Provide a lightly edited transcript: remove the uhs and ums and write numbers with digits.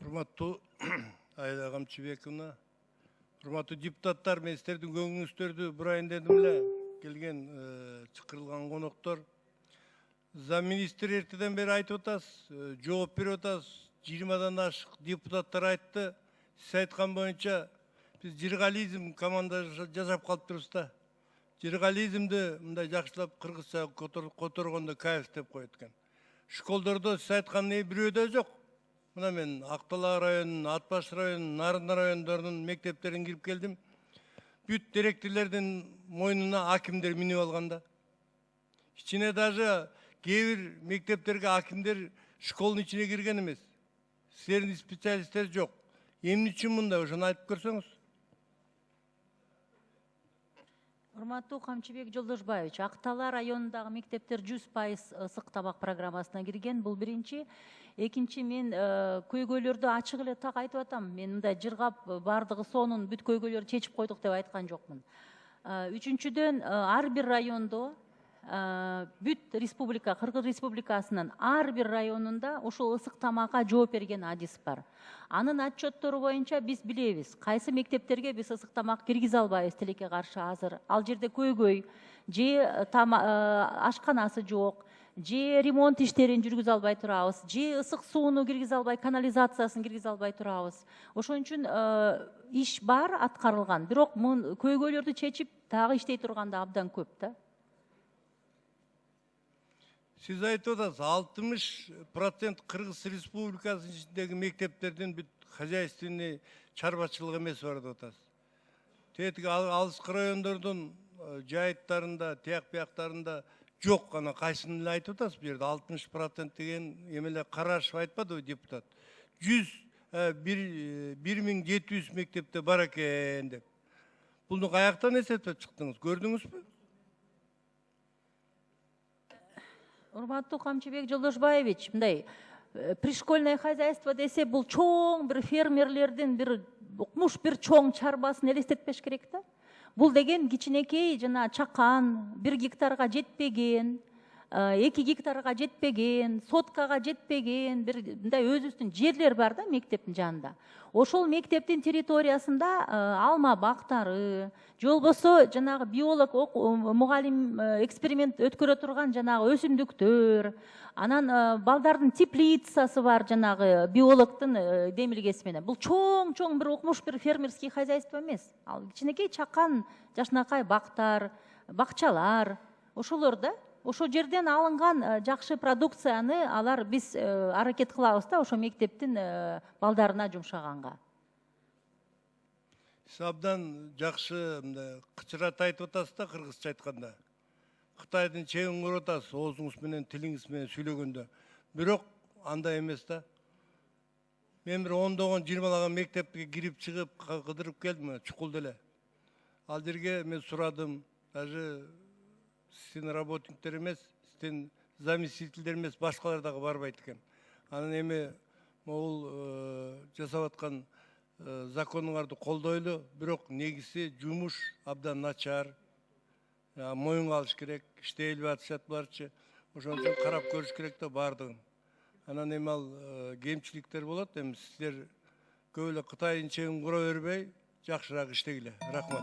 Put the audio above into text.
Урматтуу Айла Камчыбековна, урматтуу депутаттар, мен сиздердин көңүлүңүздөрдү бурайын дедим эле. Келген чакырылган коноктор. Замминистр эртеден бери айтып атасыз, жооп берип атасыз. 20-дан ашык депутаттар айтты. Сиз айткан боюнча биз жыргализм команда жасап калыптырбыз да. Жыргализмди мындай жакшылап кыргызча которгондо кайф деп коет экен. Школдордо сиз айткан бирөө да жок. Мына мен Актала районунун, Ат Баш районунун, Нарын райондорунун мектептерине кирип келдим. Бүт директорлордун мойнуна акимдер минип алганда. İçine даже кээ бир мектептерге акимдер школдун ичине кирген эмес. Силердин специалисттер жок. Эмне үчүн мындай, ошону айтып көрсөңүз. Урматтуу Камчыбек Жолдошбаевич, Актала районундагы мектептер 100% ысык табак программасына кирген. Бул биринчи. Экинчи, мен көйгөйлөрдү ачык эле так айтып атам. Мен мындай жыргап бардыгы сонун бүт көйгөйлөрдү чечип койдук деп айткан жокмун. Үчүнчүдөн, ар бир райондо бүт республика, Кыргыз Республикасынын ар бир районунда ушул ысык тамакка жооп берген адис бар. Анын отчеттору боюнча биз билебиз, кайсы мектептерге биз ысык тамак киргизе албайбыз, тилекке каршы азыр. Ал жерде көйгөй, же ашканасы жок, же ремонт иштерин жүргүзө албай турабыз, же ысык сууну киргизе албай, канализациясын киргизе албай турабыз. Ошон үчүн иш бар, аткарылган. Бирок көйгөйлөрдү чечип, дагы иштей турганда абдан көп да. Siz айтып атасыз, 60% Кыргыз Республикасынын ичиндеги мектептердин бүт хозяйственный чарбачылык эмес бар деп атасыз. Тетиги алыскы райондордун жайыттарында, тияк бияктарында жок, ана кайсыны эле айтып атасыз бу жерде 60% деген эмеле карашып айтпадыбы депутат. 1700 мектепте бар экен деп. Буну каяктан эсептеп чыктыңыз, көрдүңүзбү? Урматтуу Камчыбек Жолдошбаевич, мындай пришкольное хозяйство десе, бул чоң бир фермерлердин бир укмуш бир чоң чарбасын элестетпеш керек да. Бул деген кичинекей жана чакан, 1 гектарга жетпеген, 2 гектарга жетпеген, соткага жетпеген бир мындай өзүбүздүн жерлер бар да мектептин жанында. Ошол мектептин территориясында алма бактары, же болбосо жанагы биолог мугалим эксперимент өткөрө турган жанагы өсүмдүктөр, анан балдардын теплицасы бар жанагы биологдун демилгеси менен. Бул чоң бир укмуш бир фермерский хозяйство эмес. Ал кичинекей чакан, жашнакай бактар, бакчалар, ошолор да. Ошо жерден алынган жакшы продукцияны алар биз аракет кылабыз да ошо мектептин балдарына жумшаганга. Сиз абдан жакшы кычырат айтып атасыз да, кыргызча айтканда. Кытайдын чегин көрүп атасыз, оозуңуз менен, тилиңиз менен сүйлөгөндө. Бирок андай эмес да. Мен бир 10-20 мектепке кирип чыгып, кыдырып келдим, чукулда эле. Ал жерге мен сурадым, даже сиздин работниктер эмес, сиздин заместительдер эмес, башкалар дагы барбайт экен. Анан эми могул жасап аткан законуңарды колдойлу, бирок негизи жумуш абдан начар. Моюнга алыш керек, иштей албай атышат буларчы. Ошон үчүн карап көрүш керек да бардыгын. Анан эми ал кемчиликтер болот, эми сиздер көп эле Кытайдын чегин кура бербей, жакшыраак иштегиле. Рахмат.